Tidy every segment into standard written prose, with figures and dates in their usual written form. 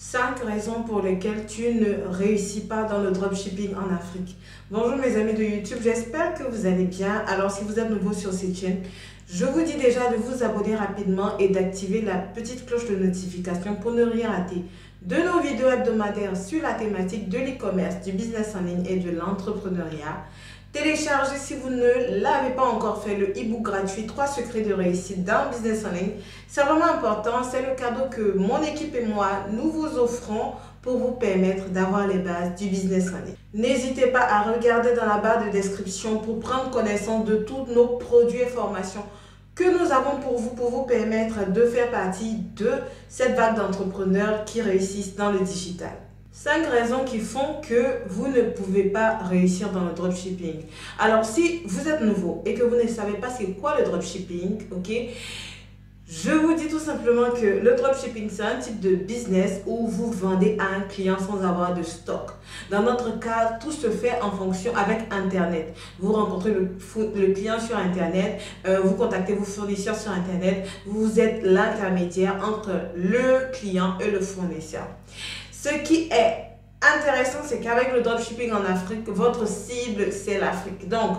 5 raisons pour lesquelles tu ne réussis pas dans le dropshipping en Afrique. Bonjour mes amis de YouTube, j'espère que vous allez bien. Alors si vous êtes nouveau sur cette chaîne, je vous dis déjà de vous abonner rapidement et d'activer la petite cloche de notification pour ne rien rater de nos vidéos hebdomadaires sur la thématique de l'e-commerce, du business en ligne et de l'entrepreneuriat. Téléchargez si vous ne l'avez pas encore fait le e-book gratuit 3 secrets de réussite dans le business en ligne. C'est vraiment important, c'est le cadeau que mon équipe et moi nous vous offrons pour vous permettre d'avoir les bases du business en ligne. N'hésitez pas à regarder dans la barre de description pour prendre connaissance de tous nos produits et formations que nous avons pour vous permettre de faire partie de cette vague d'entrepreneurs qui réussissent dans le digital. 5 raisons qui font que vous ne pouvez pas réussir dans le dropshipping. Alors, si vous êtes nouveau et que vous ne savez pas c'est quoi le dropshipping, ok, je vous dis tout simplement que le dropshipping, c'est un type de business où vous vendez à un client sans avoir de stock. Dans notre cas, tout se fait en fonction avec Internet. Vous rencontrez le client sur Internet, vous contactez vos fournisseurs sur Internet, vous êtes l'intermédiaire entre le client et le fournisseur. Ce qui est intéressant, c'est qu'avec le dropshipping en Afrique, votre cible, c'est l'Afrique. Donc,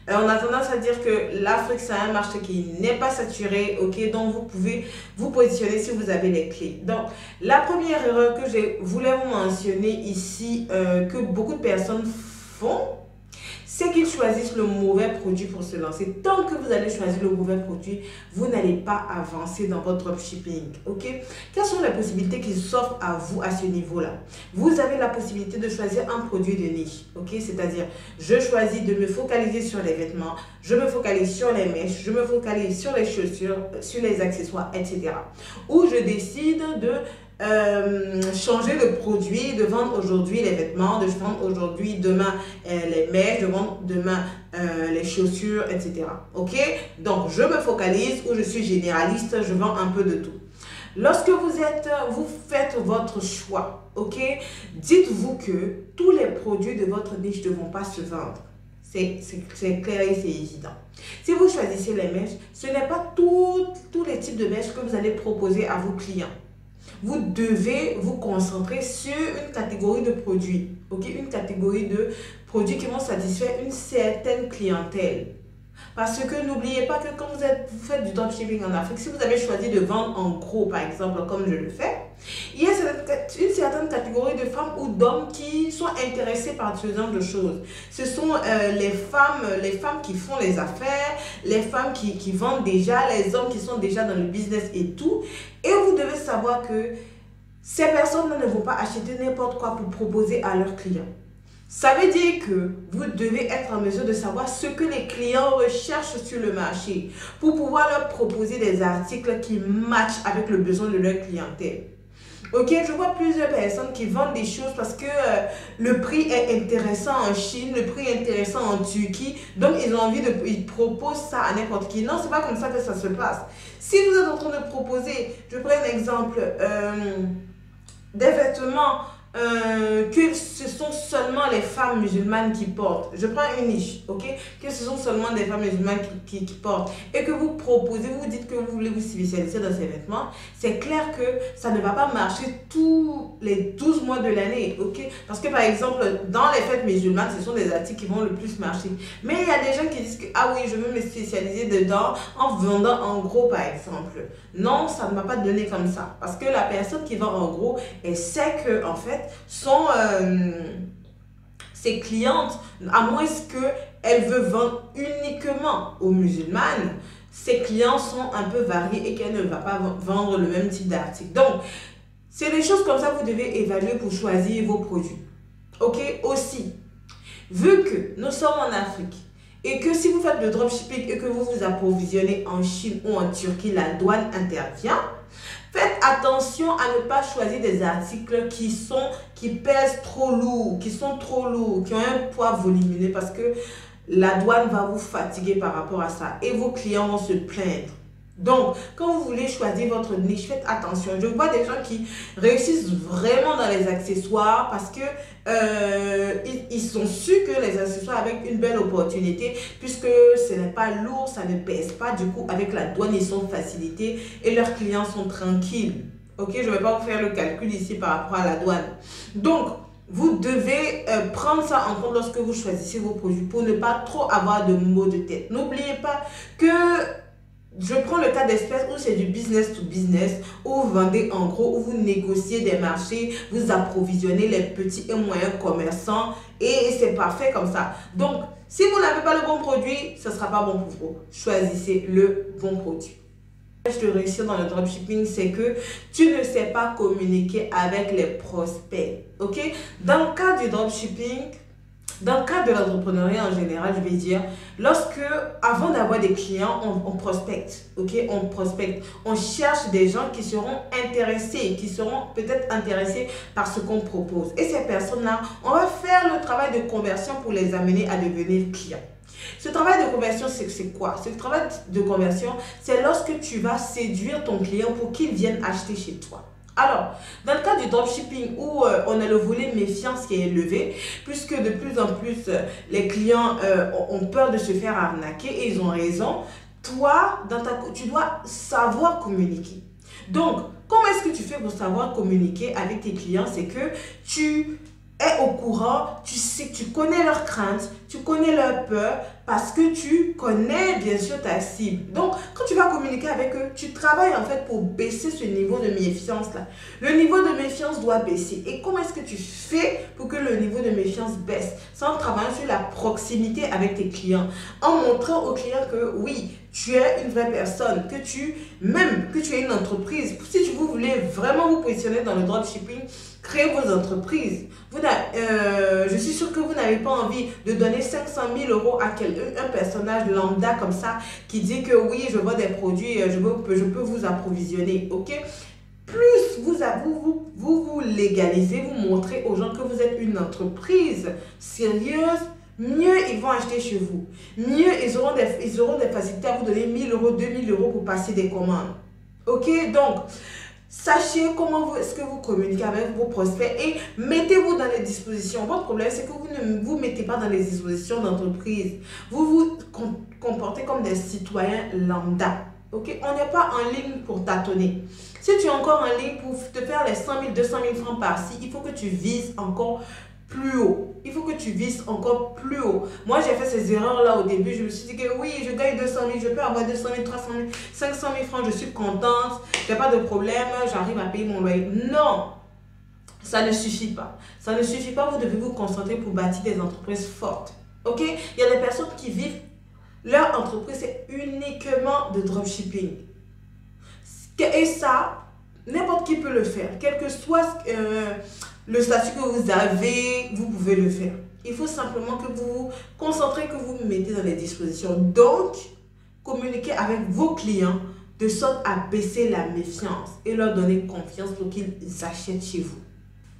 on a tendance à dire que l'Afrique, c'est un marché qui n'est pas saturé, ok? Donc, vous pouvez vous positionner si vous avez les clés. Donc, la première erreur que je voulais vous mentionner ici, que beaucoup de personnes font, c'est qu'ils choisissent le mauvais produit pour se lancer. Tant que vous allez choisir le mauvais produit, vous n'allez pas avancer dans votre dropshipping. Ok? Quelles sont les possibilités qui s'offrent à vous à ce niveau-là? Vous avez la possibilité de choisir un produit de niche. Ok? C'est-à-dire, je choisis de me focaliser sur les vêtements, je me focalise sur les mèches, je me focalise sur les chaussures, sur les accessoires, etc. Ou je décide de changer de produit, de vendre aujourd'hui les vêtements, de vendre aujourd'hui, demain les mèches, de vendre demain les chaussures, etc. Ok? Donc, je me focalise ou je suis généraliste, je vends un peu de tout. Lorsque vous faites votre choix, ok? Dites-vous que tous les produits de votre niche ne vont pas se vendre. C'est clair et c'est évident. Si vous choisissez les mèches, ce n'est pas tous les types de mèches que vous allez proposer à vos clients. Vous devez vous concentrer sur une catégorie de produits, ok? Une catégorie de produits qui vont satisfaire une certaine clientèle. Parce que n'oubliez pas que quand vous faites du dropshipping en Afrique, si vous avez choisi de vendre en gros, par exemple, comme je le fais, il y a une certaine catégorie de femmes ou d'hommes qui sont intéressés par ce genre de choses. Ce sont les femmes qui font les affaires, les femmes qui vendent déjà, les hommes qui sont déjà dans le business et tout. Et vous devez savoir que ces personnes-là ne vont pas acheter n'importe quoi pour proposer à leurs clients. Ça veut dire que vous devez être en mesure de savoir ce que les clients recherchent sur le marché pour pouvoir leur proposer des articles qui matchent avec le besoin de leur clientèle. Ok, je vois plusieurs personnes qui vendent des choses parce que le prix est intéressant en Chine, le prix est intéressant en Turquie, donc ils proposent ça à n'importe qui. Non, c'est pas comme ça que ça se passe. Si vous êtes en train de proposer, je prends un exemple, des vêtements que ce sont seulement les femmes musulmanes qui portent. Je prends une niche, ok? Que ce sont seulement des femmes musulmanes qui portent. Et que vous proposez, vous dites que vous voulez vous spécialiser dans ces vêtements. C'est clair que ça ne va pas marcher tous les 12 mois de l'année, ok? Parce que par exemple, dans les fêtes musulmanes, ce sont des articles qui vont le plus marcher. Mais il y a des gens qui disent que, ah oui, je veux me spécialiser dedans en vendant en gros, par exemple. Non, ça ne va pas donner comme ça. Parce que la personne qui vend en gros, elle sait que, en fait, sont ses clientes, à moins qu'elle veut vendre uniquement aux musulmanes, ses clients sont un peu variés et qu'elle ne va pas vendre le même type d'article. Donc, c'est des choses comme ça que vous devez évaluer pour choisir vos produits. Ok? Aussi, vu que nous sommes en Afrique, et que si vous faites le dropshipping et que vous vous approvisionnez en Chine ou en Turquie, la douane intervient. Faites attention à ne pas choisir des articles qui pèsent trop lourd, qui sont trop lourds, qui ont un poids volumineux parce que la douane va vous fatiguer par rapport à ça et vos clients vont se plaindre. Donc, quand vous voulez choisir votre niche, faites attention. Je vois des gens qui réussissent vraiment dans les accessoires parce que ils sont sûrs que les accessoires avec une belle opportunité puisque ce n'est pas lourd, ça ne pèse pas. Du coup, avec la douane, ils sont facilités et leurs clients sont tranquilles. Ok, je ne vais pas vous faire le calcul ici par rapport à la douane. Donc, vous devez prendre ça en compte lorsque vous choisissez vos produits pour ne pas trop avoir de maux de tête. N'oubliez pas que je prends le cas d'espèces où c'est du business to business, où vous vendez en gros, où vous négociez des marchés, vous approvisionnez les petits et moyens commerçants et c'est parfait comme ça. Donc, si vous n'avez pas le bon produit, ce ne sera pas bon pour vous. Choisissez le bon produit. De réussir dans le dropshipping, c'est que tu ne sais pas communiquer avec les prospects. Ok, dans le cas du dropshipping, dans le cadre de l'entrepreneuriat en général, je vais dire, lorsque, avant d'avoir des clients, on prospecte, ok, on prospecte, on cherche des gens qui seront intéressés, qui seront peut-être intéressés par ce qu'on propose. Et ces personnes-là, on va faire le travail de conversion pour les amener à devenir clients. Ce travail de conversion, c'est quoi? Ce travail de conversion, c'est lorsque tu vas séduire ton client pour qu'il vienne acheter chez toi. Alors, dans le cas du dropshipping où on a le volet méfiance qui est élevé, puisque de plus en plus les clients ont peur de se faire arnaquer et ils ont raison, toi, tu dois savoir communiquer. Donc, comment est-ce que tu fais pour savoir communiquer avec tes clients? C'est que tu es au courant, tu sais, tu connais leurs craintes, tu connais leurs peurs parce que tu connais bien sûr ta cible. Donc, quand tu vas communiquer avec eux, tu travailles en fait pour baisser ce niveau de méfiance-là. Le niveau de méfiance doit baisser. Et comment est-ce que tu fais pour que le niveau de méfiance baisse? C'est en travaillant sur la proximité avec tes clients, en montrant aux clients que oui, tu es une vraie personne, que tu es une entreprise. Si vous voulez vraiment vous positionner dans le dropshipping, créez vos entreprises. Je suis sûre que vous n'avez pas envie de donner 500 000 € à un personnage lambda comme ça qui dit que oui, je vends des produits, je peux vous approvisionner. Ok? Plus vous légalisez, vous montrez aux gens que vous êtes une entreprise sérieuse, mieux ils vont acheter chez vous. Mieux ils auront des facilités à vous donner 1 000 €, 2 000 € pour passer des commandes. Ok? Donc, sachez comment est-ce que vous communiquez avec vos prospects et mettez-vous dans les dispositions. Votre problème, c'est que vous ne vous mettez pas dans les dispositions d'entreprise. Vous vous comportez comme des citoyens lambda. Ok? On n'est pas en ligne pour tâtonner. Si tu es encore en ligne pour te faire les 100 000, 200 000 francs par-ci, il faut que tu vises encore plus haut. Il faut que tu vises encore plus haut. Moi, j'ai fait ces erreurs-là au début. Je me suis dit que oui, je gagne 200 000, je peux avoir 200 000, 300 000, 500 000 francs, je suis contente, j'ai pas de problème, j'arrive à payer mon loyer. Non, ça ne suffit pas. Ça ne suffit pas, vous devez vous concentrer pour bâtir des entreprises fortes. Ok? Il y a des personnes qui vivent, leur entreprise, c'est uniquement de dropshipping. Et ça, n'importe qui peut le faire. Quel que soit le statut que vous avez, vous pouvez le faire. Il faut simplement que vous vous concentrez, que vous vous mettez dans les dispositions. Donc, communiquez avec vos clients de sorte à baisser la méfiance et leur donner confiance pour qu'ils achètent chez vous.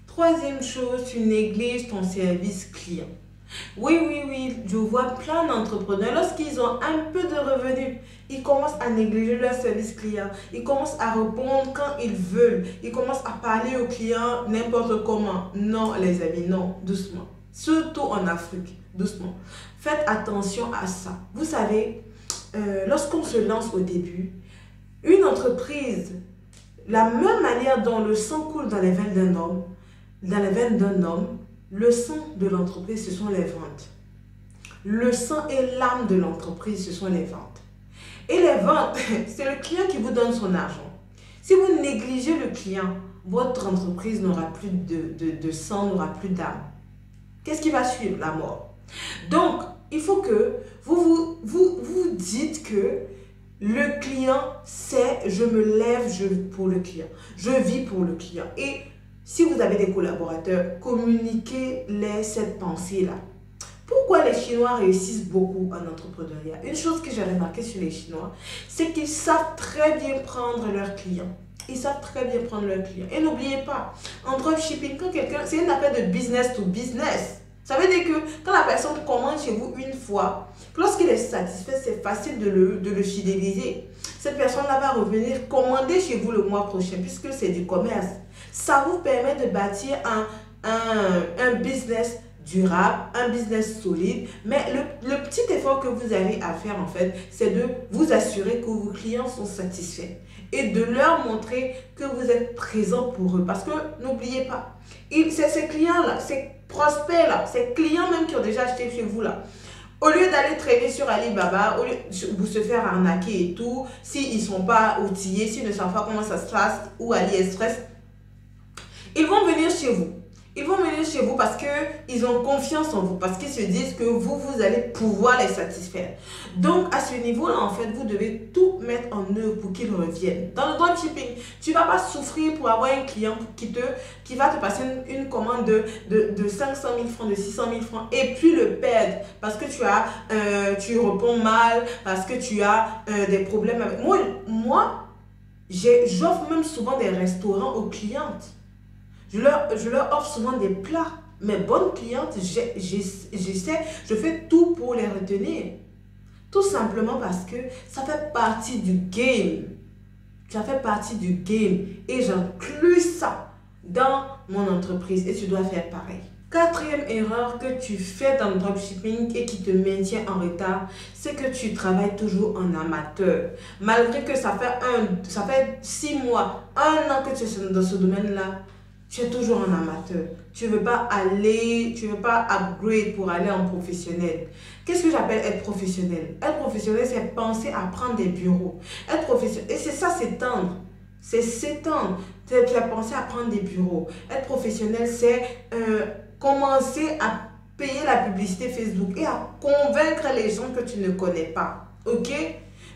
Troisième chose, tu négliges ton service client. Oui, je vois plein d'entrepreneurs, lorsqu'ils ont un peu de revenus, ils commencent à négliger leur service client. Ils commencent à répondre quand ils veulent. Ils commencent à parler aux clients n'importe comment. Non, les amis, non, doucement. Surtout en Afrique, doucement. Faites attention à ça. Vous savez, lorsqu'on se lance au début, une entreprise, la même manière dont le sang coule dans les veines d'un homme, le sang de l'entreprise, ce sont les ventes. Le sang et l'âme de l'entreprise, ce sont les ventes. Et les ventes, c'est le client qui vous donne son argent. Si vous négligez le client, votre entreprise n'aura plus de sang, n'aura plus d'âme. Qu'est-ce qui va suivre? La mort. Donc, il faut que vous dites que le client, c'est je me lève pour le client. Je vis pour le client. Et si vous avez des collaborateurs, communiquez-les cette pensée-là. Pourquoi les Chinois réussissent beaucoup en entrepreneuriat? Une chose que j'ai remarqué sur les Chinois, c'est qu'ils savent très bien prendre leurs clients. Ils savent très bien prendre leurs clients. Et n'oubliez pas, en dropshipping, quand quelqu'un, c'est une affaire de business to business. Ça veut dire que quand la personne commande chez vous une fois, lorsqu'il est satisfait, c'est facile de le fidéliser. Cette personne-là va revenir commander chez vous le mois prochain puisque c'est du commerce. Ça vous permet de bâtir un business durable, un business solide. Mais le petit effort que vous avez à faire en fait, c'est de vous assurer que vos clients sont satisfaits. et de leur montrer que vous êtes présent pour eux. Parce que n'oubliez pas, c'est ces clients-là, ces prospects-là, ces clients même qui ont déjà acheté chez vous là, au lieu d'aller traîner sur Alibaba, au lieu de vous se faire arnaquer et tout, s'ils ne sont pas outillés, s'ils ne savent pas comment ça se passe, ou AliExpress, ils vont venir chez vous. Ils vont venir chez vous parce qu'ils ont confiance en vous, parce qu'ils se disent que vous allez pouvoir les satisfaire. Donc, à ce niveau-là, en fait, vous devez tout mettre en œuvre pour qu'ils reviennent. Dans le dropshipping, tu ne vas pas souffrir pour avoir un client qui va te passer une commande de 500 000 francs, de 600 000 francs, et puis le perdre parce que tu réponds mal, parce que tu as des problèmes avec... Moi, j'offre même souvent des restaurants aux clientes. Je leur offre souvent des plats. Mes bonnes clientes, je fais tout pour les retenir. Tout simplement parce que ça fait partie du game. Ça fait partie du game. Et j'inclus ça dans mon entreprise. Et tu dois faire pareil. Quatrième erreur que tu fais dans le dropshipping et qui te maintient en retard, c'est que tu travailles toujours en amateur. Malgré que ça fait 6 mois, 1 an que tu es dans ce domaine-là, tu es toujours en amateur. Tu ne veux pas upgrade pour aller en professionnel. Qu'est-ce que j'appelle être professionnel? Être professionnel, c'est penser à prendre des bureaux. Être professionnel, et c'est ça, s'étendre. C'est s'étendre. C'est penser à prendre des bureaux. Être professionnel, c'est commencer à payer la publicité Facebook et à convaincre les gens que tu ne connais pas. Ok?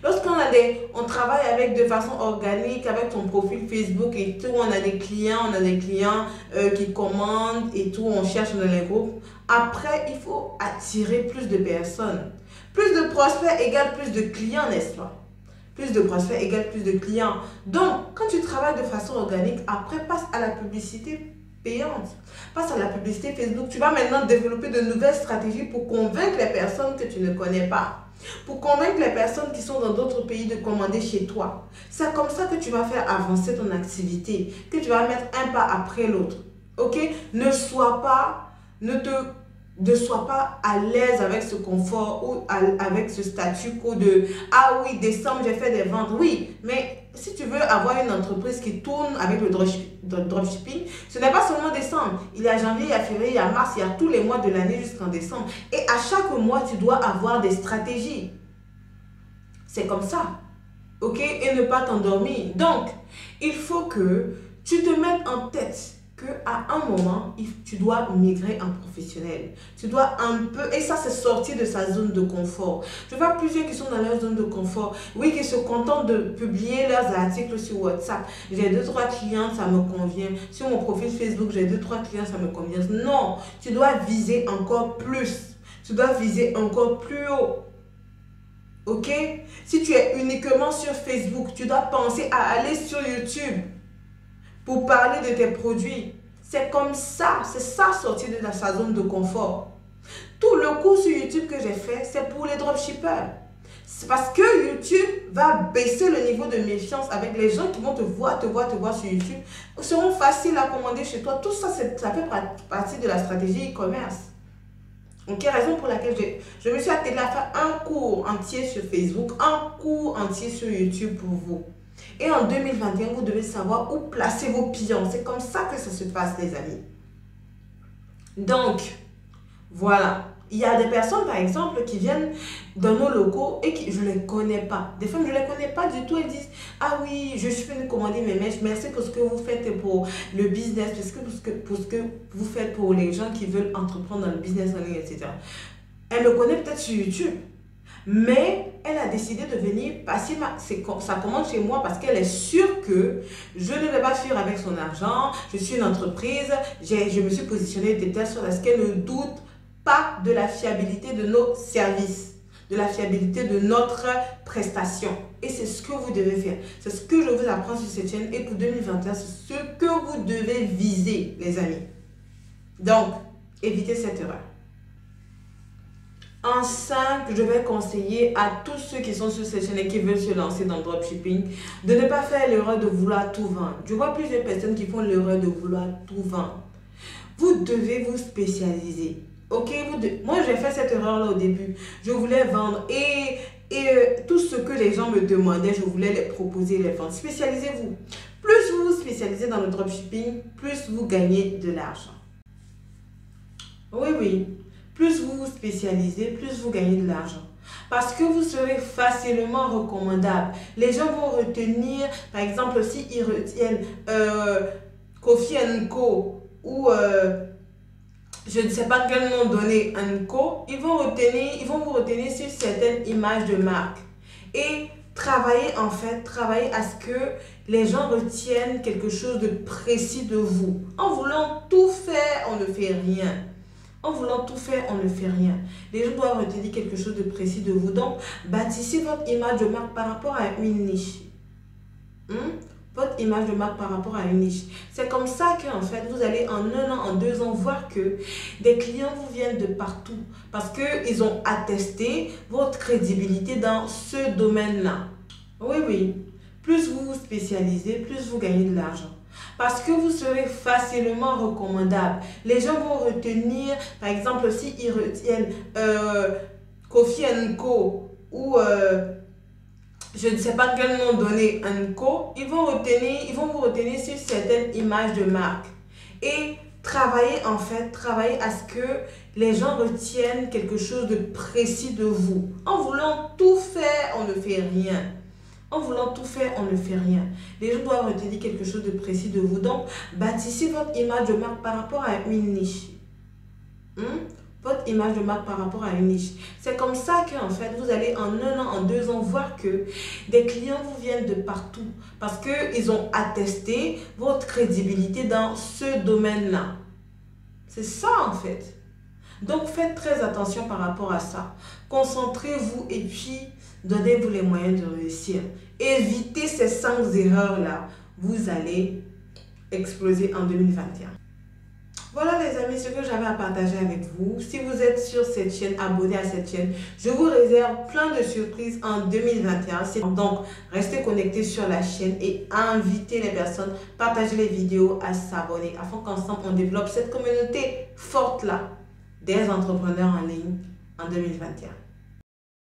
Lorsqu'on travaille avec de façon organique, avec ton profil Facebook et tout, on a des clients qui commandent et tout, on cherche dans les groupes. Après, il faut attirer plus de personnes. Plus de prospects égale plus de clients, n'est-ce pas? Plus de prospects égale plus de clients. Donc, quand tu travailles de façon organique, après, passe à la publicité payante. Passe à la publicité Facebook. Tu vas maintenant développer de nouvelles stratégies pour convaincre les personnes que tu ne connais pas. Pour convaincre les personnes qui sont dans d'autres pays de commander chez toi. C'est comme ça que tu vas faire avancer ton activité, que tu vas mettre un pas après l'autre. Ok? Ne sois pas à l'aise avec ce confort ou avec ce statu quo de « Ah oui, décembre, j'ai fait des ventes. » Oui, mais si tu veux avoir une entreprise qui tourne avec le dropshipping, ce n'est pas seulement décembre. Il y a janvier, il y a février, il y a mars, il y a tous les mois de l'année jusqu'en décembre. Et à chaque mois, tu dois avoir des stratégies. C'est comme ça. Ok? Et ne pas t'endormir. Donc, il faut que tu te mettes en tête qu'à un moment, tu dois migrer en professionnel. Tu dois un peu, et ça c'est sortir de sa zone de confort. Je vois plusieurs qui sont dans leur zone de confort, oui, qui se contentent de publier leurs articles sur WhatsApp. J'ai 2-3 clients, ça me convient. Sur mon profil Facebook, j'ai 2-3 clients, ça me convient. Non, tu dois viser encore plus. Tu dois viser encore plus haut. Ok? Si tu es uniquement sur Facebook, tu dois penser à aller sur YouTube pour parler de tes produits. C'est comme ça, c'est ça sortir de sa zone de confort. Tout le cours sur YouTube que j'ai fait, c'est pour les dropshippers. C'est parce que YouTube va baisser le niveau de méfiance avec les gens qui vont te voir sur YouTube. Ils seront faciles à commander chez toi. Tout ça, ça fait partie de la stratégie e-commerce. Donc, raison pour laquelle je me suis attelée à faire un cours entier sur Facebook, un cours entier sur YouTube pour vous. Et en 2021, vous devez savoir où placer vos pions. C'est comme ça que ça se passe, les amis. Donc, voilà. Il y a des personnes, par exemple, qui viennent dans nos locaux et qui je ne les connais pas. Des femmes, je ne les connais pas du tout. Elles disent, ah oui, je suis venue commander mes mèches. Merci pour ce que vous faites pour le business, pour ce que vous faites pour les gens qui veulent entreprendre dans le business en ligne, etc. Elle me connaît peut-être sur YouTube. Mais elle a décidé de venir passer sa commande chez moi parce qu'elle est sûre que je ne vais pas fuir avec son argent. Je suis une entreprise, je me suis positionnée de telle sorte à ce qu'elle ne doute pas de la fiabilité de nos services, de la fiabilité de notre prestation. Et c'est ce que vous devez faire. C'est ce que je vous apprends sur cette chaîne. Et pour 2021, c'est ce que vous devez viser, les amis. Donc, évitez cette erreur. En 5, je vais conseiller à tous ceux qui sont sur cette chaîne et qui veulent se lancer dans le dropshipping de ne pas faire l'erreur de vouloir tout vendre. Je vois plusieurs personnes qui font l'erreur de vouloir tout vendre. Vous devez vous spécialiser. Ok, moi j'ai fait cette erreur là au début. Je voulais vendre et Et tout ce que les gens me demandaient, je voulais les proposer, les vendre. Spécialisez-vous. Plus vous vous spécialisez dans le dropshipping, plus vous gagnez de l'argent. Oui, oui. Plus vous vous spécialisez, plus vous gagnez de l'argent. Parce que vous serez facilement recommandable. Les gens vont retenir, par exemple, s'ils retiennent Kofi & Co. ou je ne sais pas quel nom donner Co. Ils vont vous retenir sur certaines images de marque. Et travailler à ce que les gens retiennent quelque chose de précis de vous. En voulant tout faire, on ne fait rien. En voulant tout faire, on ne fait rien. Les gens doivent retenir quelque chose de précis de vous. Donc, bâtissez votre image de marque par rapport à une niche. Votre image de marque par rapport à une niche. C'est comme ça qu'en fait, vous allez en 1 an, en 2 ans, voir que des clients vous viennent de partout. Parce qu'ils ont attesté votre crédibilité dans ce domaine-là. Oui, oui. Plus vous vous spécialisez, plus vous gagnez de l'argent. Parce que vous serez facilement recommandable. Les gens vont retenir, par exemple, s'ils retiennent Kofi & Co. ou je ne sais pas quel nom donner Co. Ils vont vous retenir sur certaines images de marque. Et travailler à ce que les gens retiennent quelque chose de précis de vous. En voulant tout faire, on ne fait rien. En voulant tout faire, on ne fait rien. Les gens doivent retenir quelque chose de précis de vous. Donc, bâtissez votre image de marque par rapport à une niche. Votre image de marque par rapport à une niche. C'est comme ça qu'en fait, vous allez en 1 an, en 2 ans, voir que des clients vous viennent de partout. Parce qu'ils ont attesté votre crédibilité dans ce domaine-là. C'est ça en fait. Donc, faites très attention par rapport à ça. Concentrez-vous et puis donnez-vous les moyens de réussir. Évitez ces 5 erreurs-là. Vous allez exploser en 2021. Voilà les amis, ce que j'avais à partager avec vous. Si vous êtes sur cette chaîne, abonnez à cette chaîne. Je vous réserve plein de surprises en 2021. Donc, restez connectés sur la chaîne et invitez les personnes, partagez les vidéos à s'abonner afin qu'ensemble on développe cette communauté forte là des entrepreneurs en ligne en 2021.